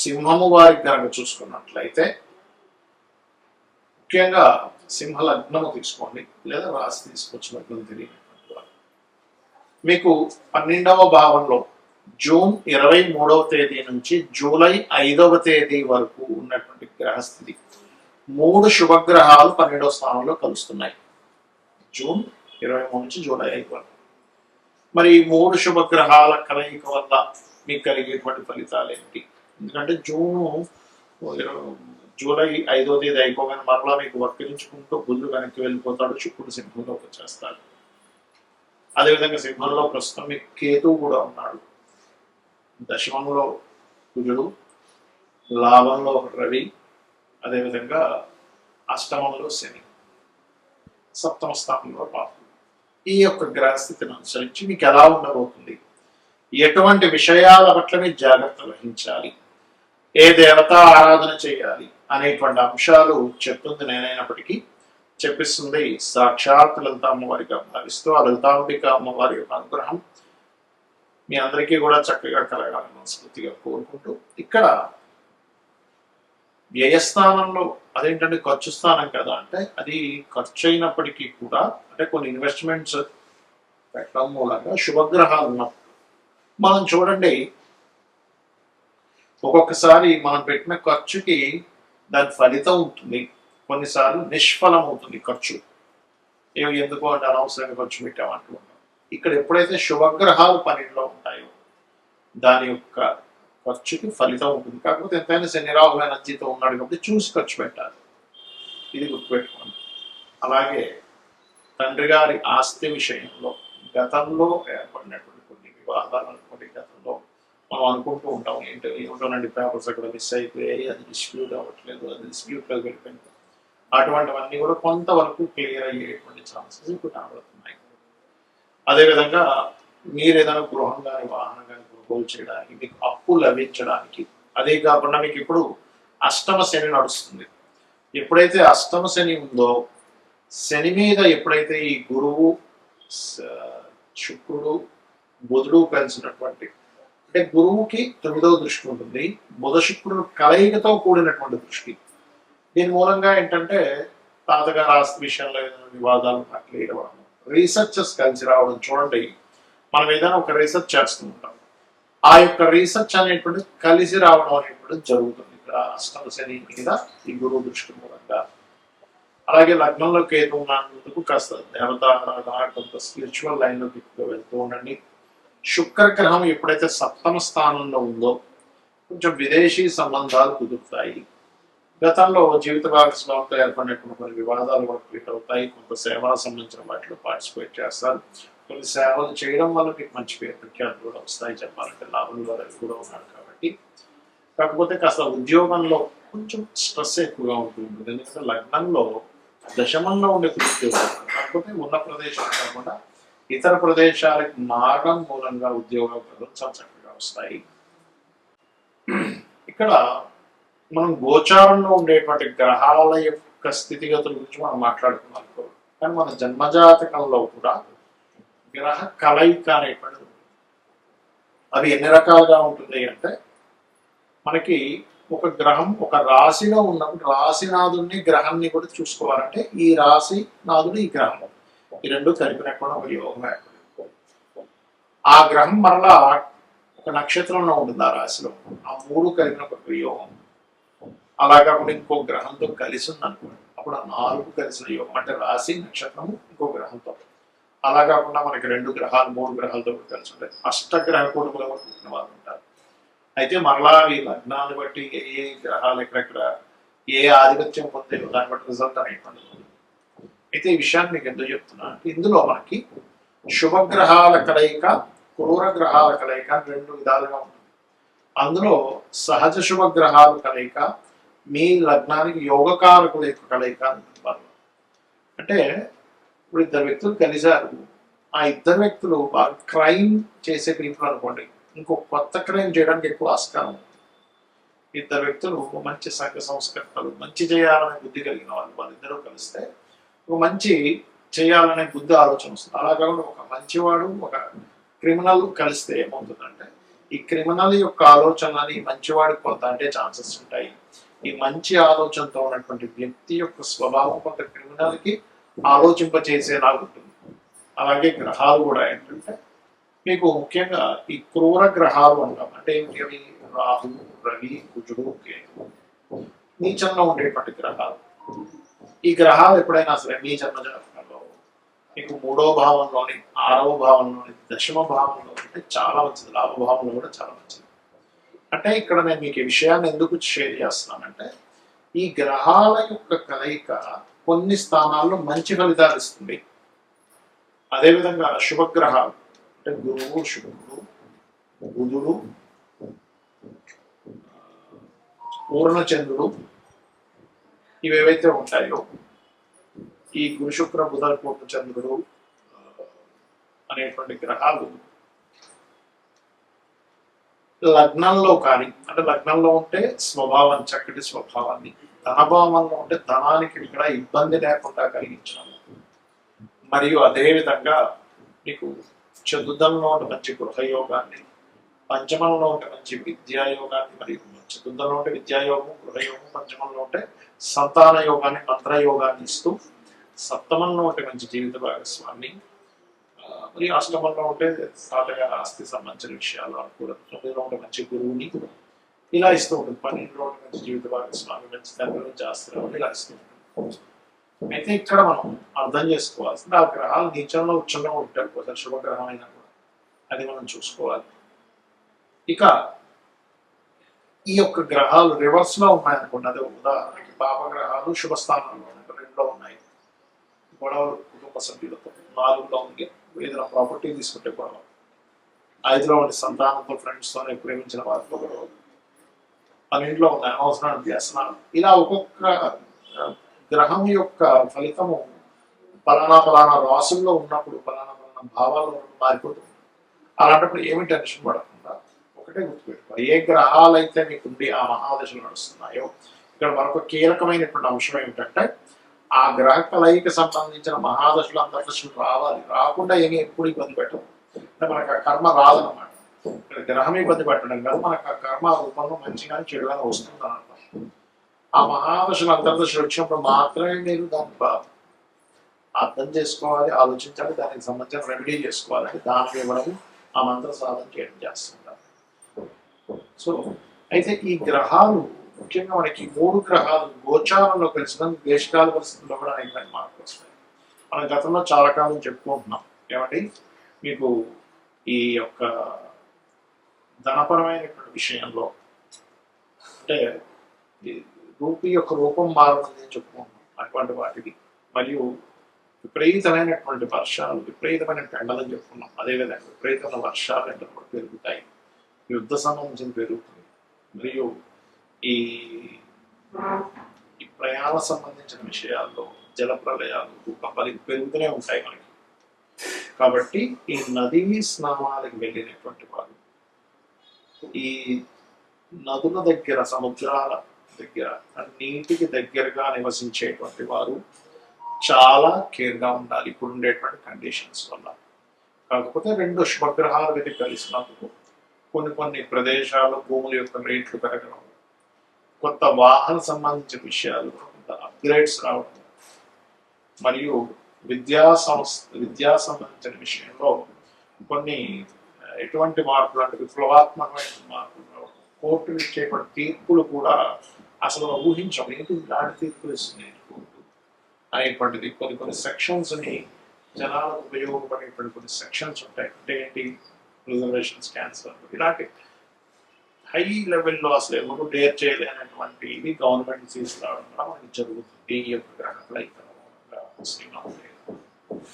సింహము వారికి కనుక చూసుకున్నట్లయితే ముఖ్యంగా సింహ లగ్నము తీసుకోండి, లేదా రాశి తీసుకోవచ్చు, లగ్నం తెలియనటువంటి వారు. మీకు 12వ భావంలో జూన్ 23వ తేదీ నుంచి జూలై 5వ తేదీ వరకు ఉన్నటువంటి గ్రహస్థితి 3 శుభగ్రహాలు 12వ స్థానంలో కలుస్తున్నాయి. జూన్ 23 నుంచి జూలై 5 వరకు. మరి 3 శుభగ్రహాల కలయిక వల్ల మీకు కలిగేటువంటి ఫలితాలు ఏంటి? ఎందుకంటే జూలై 5వ తేదీ అయిపోగానే మరలా మీకు వర్తించుకుంటూ బుధుడు వెనక్కి వెళ్ళిపోతాడు, శుక్రుడు సింహంలోకి వచ్చేస్తాడు. అదేవిధంగా సింహంలో ప్రస్తుతం మీకు కేతువు కూడా ఉన్నాడు. దశమంలో కుజుడు, లాభంలో రవి, అదేవిధంగా అష్టమంలో శని, సప్తమ స్థానంలో రాహు. ఈ యొక్క గ్రహస్థితిని అనుసరించి మీకు ఎలా ఉండబోతుంది, ఎటువంటి విషయాల పట్ల మీరు జాగ్రత్త వహించాలి, ఏ దేవత ఆరాధన చేయాలి అనేటువంటి అంశాలు చెప్తుంది నేనైనప్పటికీ చెప్పిస్తుంది సాక్షాత్ లలిత అమ్మవారిగా భావిస్తూ ఆ లలితాంబిక అమ్మవారి యొక్క అనుగ్రహం మీ అందరికీ కూడా చక్కగా కలగాలని మనస్ఫూర్తిగా కోరుకుంటూ, ఇక్కడ వ్యయస్థానంలో అదేంటంటే ఖర్చు స్థానం కదా, అంటే అది ఖర్చు అయినప్పటికీ కూడా అంటే కొన్ని ఇన్వెస్ట్మెంట్స్ పెట్టడం మూలంగా శుభగ్రహాలు ఉన్నప్పుడు మనం చూడండి, ఒక్కొక్కసారి మనం పెట్టిన ఖర్చుకి దాని ఫలితం ఉంటుంది, కొన్నిసార్లు నిష్ఫలం అవుతుంది ఖర్చు. ఎందుకు అంటే అనవసరంగా ఖర్చు పెట్టామంటూ ఉంటాం. ఇక్కడ ఎప్పుడైతే శుభగ్రహాలు పనిలో ఉంటాయో దాని యొక్క ఖర్చుకి ఫలితం ఉంటుంది. కాకపోతే ఎంతైనా శని రాహు ఎనర్జీతో ఉన్నాడు కాబట్టి చూసి ఖర్చు పెట్టాలి, ఇది గుర్తుపెట్టుకోండి. అలాగే తండ్రి గారి ఆస్తి విషయంలో గతంలో ఏర్పడినటువంటి కొన్ని వివాదాలు అనుకోండి, గతంలో మనం అనుకుంటూ ఉంటాం ఏమిటోనండి పేపర్స్ అక్కడ మిస్ అయిపోయాయి, అది డిస్ప్యూట్ అవ్వట్లేదు, అది డిస్ప్యూట్లోకి వెళ్ళిపోయింది. అటువంటివన్నీ కూడా కొంతవరకు క్లియర్ అయ్యేటువంటి ఛాన్సెస్ ఇప్పుడు కనబడుతున్నాయి. అదేవిధంగా మీరు ఏదైనా గృహం కానీ వాహనం కానీ కొనుగోలు చేయడానికి, మీకు అప్పు లభించడానికి, అదే కాకుండా మీకు ఇప్పుడు అష్టమ శని నడుస్తుంది. ఎప్పుడైతే అష్టమ శని ఉందో, శని మీద ఎప్పుడైతే ఈ గురువు శుక్రుడు బుధుడు కలిసినటువంటి, అంటే గురువుకి 9వ దృష్టి ఉంటుంది, బుధ శుక్రుడు కలయికతో కూడినటువంటి దృష్టి. దీని మూలంగా ఏంటంటే తాతగారు ఆస్తి విషయంలో ఏదైనా వివాదాలు క్లియర్ అవ్వడం, రీసెర్చర్స్ కలిసి రావడం. చూడండి, మనం ఏదైనా ఒక రీసెర్చ్ చేస్తూ ఉంటాం, ఆ యొక్క రీసెర్చ్ అనేటువంటి కలిసి రావడం అనేటువంటి జరుగుతుంది ఇక్కడ అష్టమ శని మీద ఈ గురువు దృష్టి మూలంగా. అలాగే లగ్నంలో కేతు ఉన్నందుకు కాస్త దేవత కొంత స్పిరిచువల్ లైన్లోకి వెళ్తూ ఉండండి. శుక్రగ్రహం ఎప్పుడైతే సప్తమ స్థానంలో ఉందో కొంచెం విదేశీ సంబంధాలు కుదురుతాయి. గతంలో జీవిత భాగస్వామితో ఏర్పడినటువంటి కొన్ని వివాదాలు కూడా క్లియర్ అవుతాయి. కొంత సేవా సంబంధించిన వాటిలో పార్టిసిపేట్ చేస్తారు. కొన్ని సేవలు చేయడం వల్ల మీకు మంచి పేరు ప్రఖ్యాతులు కూడా వస్తాయి. చెప్పాలంటే లాభంలో కూడా ఉన్నాడు కాబట్టి. కాకపోతే కాస్త ఉద్యోగంలో కొంచెం స్ట్రెస్ ఎక్కువగా ఉంటుంది. ఎందుకంటే లగ్నంలో దశమంలో ఉండే ఉద్యోగం, కాకపోతే ఉన్న ప్రదేశం కాకుండా ఇతర ప్రదేశాలకు మారడం మూలంగా ఉద్యోగాలు చాలా చక్కగా వస్తాయి. ఇక్కడ మనం గోచారంలో ఉండేటువంటి గ్రహాల యొక్క స్థితిగతుల గురించి మనం మాట్లాడుకున్నాం, కానీ మన జన్మజాతకంలో కూడా గ్రహ కలయిక అనేటువంటిది అవి ఎన్ని రకాలుగా ఉంటుంది అంటే, మనకి ఒక గ్రహం ఒక రాశిలో ఉన్నప్పుడు రాశినాథుడిని గ్రహాన్ని కూడా చూసుకోవాలంటే ఈ రాశి నాథుడు ఈ గ్రహం ఈ రెండు కలిపినప్పుడు ఒక యోగం ఏర్పడింది. ఆ గ్రహం మరలా ఒక నక్షత్రంలో ఉంటుంది, ఆ రాశిలో ఆ 3 కలిపిన ఒక యోగం. అలా కాకుండా ఇంకో గ్రహంతో కలిసి ఉంది అనుకోండి, అప్పుడు ఆ 4 కలిసిన యోగం, అంటే రాశి నక్షత్రము ఇంకో గ్రహంతో. అలా కాకుండా మనకి 2 గ్రహాలు 3 గ్రహాలతో కలిసి ఉంటాయి. అష్టగ్రహ కుటుంబంలో కూడా పుట్టిన వాళ్ళు ఉంటారు. అయితే మరలా ఈ లగ్నాన్ని బట్టి ఏ గ్రహాలు ఎక్కడెక్కడ ఏ ఆధిపత్యం పొందే దాన్ని బట్టి రిజల్ట్ అనేటువంటి. అయితే ఈ విషయాన్ని మీకు ఎందుకు చెప్తున్నా అంటే, ఇందులో మనకి శుభగ్రహాల కలయిక క్రూర గ్రహాల కలయిక 2 విధాలుగా ఉంటుంది. అందులో సహజ శుభగ్రహాల కలయిక మీ లగ్నానికి యోగకారకుల యొక్క కలయిక అంటున్నారు. అంటే ఇప్పుడు 2 వ్యక్తులు కలిశారు, ఆ 2 వ్యక్తులు బాగా క్రైమ్ చేసే పీపుల్ అనుకోండి, ఇంకో కొత్త క్రైమ్ చేయడానికి ఎక్కువ ఆస్కారం ఉంది. 2 వ్యక్తులు మంచి సంఘ సంస్కర్తలు, మంచి చేయాలనే బుద్ధి కలిగిన వాళ్ళు, వాళ్ళిద్దరూ కలిస్తే ఒక మంచి చేయాలనే బుద్ధి ఆలోచన వస్తుంది. అలా కాకుండా ఒక మంచివాడు ఒక క్రిమినల్ కలిస్తే ఏమవుతుందంటే ఈ క్రిమినల్ యొక్క ఆలోచనలని మంచివాడికి కొంత అంటే ఛాన్సెస్ ఉంటాయి. ఈ మంచి ఆలోచనతో ఉన్నటువంటి వ్యక్తి యొక్క స్వభావం కొంత క్రిమినల్కి ఆలోచింపచేసేలా ఉంటుంది. అలాగే గ్రహాలు కూడా ఏంటంటే మీకు ముఖ్యంగా ఈ క్రూర గ్రహాలు అంటాం. అంటే ఏమిటి? రాహు, రవి, కుజుడు, కేతు నీచంలో ఉండేటువంటి గ్రహాలు. ఈ గ్రహాలు ఎప్పుడైనా సరే మీ జన్మ జాతకంలో మీకు 3వ భావంలోని, 6వ భావంలోని, 10వ భావంలో ఉంటే చాలా మంచిది. లాభభావంలో కూడా చాలా మంచిది. అంటే ఇక్కడ నేను మీకు ఈ విషయాన్ని ఎందుకు షేర్ చేస్తున్నానంటే ఈ గ్రహాల యొక్క కలయిక కొన్ని స్థానాల్లో మంచి ఫలితాలు ఇస్తుంది. అదేవిధంగా శుభగ్రహాలు అంటే గురువు, శుక్రుడు, బుధుడు, పూర్ణచంద్రుడు ఇవేవైతే ఉంటాయో ఈ గురు, శుక్ర, బుధ, పూర్ణచంద్రుడు అనేటువంటి గ్రహాలు లగ్నంలో కానీ, అంటే లగ్నంలో ఉంటే స్వభావం, చక్కటి స్వభావాన్ని, ధనభావంలో ఉంటే ధనానికి ఇక్కడ ఇబ్బంది లేకుండా కలిగించడం, మరియు అదేవిధంగా మీకు చతుర్థంలో ఉంటే మంచి గృహయోగాన్ని, పంచమంలో ఉంటే మంచి విద్యాయోగాన్ని, మరియు చతుర్థంలో ఉంటే విద్యాయోగం, గృహయోగం, పంచమంలో ఉంటే సంతాన యోగాన్ని, మంత్రయోగాన్ని ఇస్తూ, సప్తమంలో ఉంటే మంచి జీవిత భాగస్వామి, మరియు అష్టమంలో ఉంటే తాతగారి ఆస్తి సంబంధించిన విషయాలు అనుకూలత, 9లో ఉంటే మంచి గురువుని ఇలా ఇస్తూ ఉంటుంది. 12లో ఉంటే మంచి జీవిత భాగస్వామి, మంచి తండ్రి నుంచి ఆస్తి ఇలా ఇస్తూ ఉంటుంది. అయితే ఇక్కడ మనం అర్థం చేసుకోవాల్సింది ఆ గ్రహాలు నీచంలో ఉచ్చంగా ఉంటాయి. ఒకసారి శుభగ్రహం అయినా కూడా అది మనం చూసుకోవాలి. ఇక ఈ యొక్క గ్రహాలు రివర్స్ లో ఉన్నాయనుకోండి, అదే ఉదాహరణకి పాపగ్రహాలు శుభస్థానంలో 2లో ఉన్నాయి, గొడవలు కుటుంబ సభ్యులతో, 4లో ఉంది ఏదైనా ప్రాపర్టీ తీసుకుంటే గొడవ, 5లో ఉండి సంతానంతో, ఫ్రెండ్స్తోనే ప్రేమించిన వారితో గొడవ, 12లో ఉన్నాయి అవసరానికి వ్యసనాలు. ఇలా ఒక్కొక్క గ్రహం యొక్క ఫలితము పలానా రాసుల్లో ఉన్నప్పుడు పలానా భావాల్లో మారిపోతుంది. అలాంటప్పుడు ఏమి టెన్షన్ పడకుండా ఒకటే గుర్తుపెట్టుకోవాలి, ఏ గ్రహాలైతే మీకుండి ఆ మహాదశలు నడుస్తున్నాయో ఇక్కడ మరొక కీలకమైనటువంటి అంశం ఏమిటంటే ఆ గ్రహ కలయికి సంబంధించిన మహాదశలు, అంతర్దశలు రావాలి. రాకుండా ఏమీ ఎప్పుడు ఇబ్బంది పెట్టదు. అంటే మనకు ఆ కర్మ రాదనమాట. ఇక్కడ గ్రహం ఇబ్బంది పెట్టడం కాదు, మనకు ఆ కర్మ రూపంలో మంచిగానే చెడుగానే వస్తుంది అన్నమాట. ఆ మహాదశలు, అంతర్దశలు వచ్చినప్పుడు మాత్రమే మీరు దాన్ని అర్థం చేసుకోవాలి, ఆలోచించాలి, దానికి సంబంధించిన రెమెడీ చేసుకోవాలంటే దానికి ఇవ్వడం, ఆ మంత్ర సాధన చేయడం చేస్తుంటారు. సో అయితే ఈ గ్రహాలు ముఖ్యంగా మనకి 3 గ్రహాలు గోచారంలో కలిసిన దేశకాల పరిస్థితుల్లో కూడా అనేక మార్పులు వస్తాయి. మనం గతంలో చాలా కాలం చెప్పుకుంటున్నాం ఏమండి, మీకు ఈ యొక్క ధనపరమైనటువంటి విషయంలో అంటే రూపీ యొక్క రూపం మారుతుంది చెప్పుకుంటున్నాం అటువంటి వాటికి, మరియు విపరీతమైనటువంటి వర్షాలు, విపరీతమైన ఎండలని చెప్పుకున్నాం. అదేవిధంగా విపరీతమైన వర్షాలు, ఎండలు కూడా పెరుగుతాయి, యుద్ధ సంబంధించిన పెరుగుతుంది, మరియు ఈ ప్రయాణ సంబంధించిన విషయాల్లో జల ప్రళయాలు, భూకంపాలు పెరుగుతూనే ఉంటాయి మనకి. కాబట్టి ఈ నదీ స్నానాలకు వెళ్ళినటువంటి వారు, ఈ నదుల దగ్గర, సముద్రాల దగ్గర, నీటికి దగ్గరగా నివసించేటువంటి వారు చాలా కేర్గా ఉండాలి ఇప్పుడు ఉండేటువంటి కండిషన్స్ వల్ల. కాకపోతే 2 శుభగ్రహాలు వెళ్ళి కలిసినందుకు కొన్ని ప్రదేశాల్లో భూముల యొక్క రేట్లు పెరగడం, కొత్త వాహన సంబంధించిన విషయాలు, కొంత అప్గ్రేడ్స్ రావడం, మరియు విద్యా సంబంధించిన విషయంలో కొన్ని ఎటువంటి మార్పులు అంటే విప్లవాత్మకమైన మార్పులు రావడం, కోర్టులు ఇచ్చేటువంటి తీర్పులు కూడా అసలు ఊహించం, ఏంటి ఇలాంటి తీర్పులు ఇస్తున్నాయి కోర్టు అనేటువంటిది. కొన్ని సెక్షన్స్ని జనాలకు ఉపయోగపడేటువంటి కొన్ని సెక్షన్స్ ఉంటాయి. అంటే ఏంటి, రిజర్వేషన్స్ క్యాన్సర్, ఇలాంటి హై లెవెల్లో అసలు ఎవరు డేర్ చేయలేనటువంటి ఇది గవర్నమెంట్ తీసుకురావడం కూడా మనకి జరుగుతుంది. ఈ యొక్క గ్రహ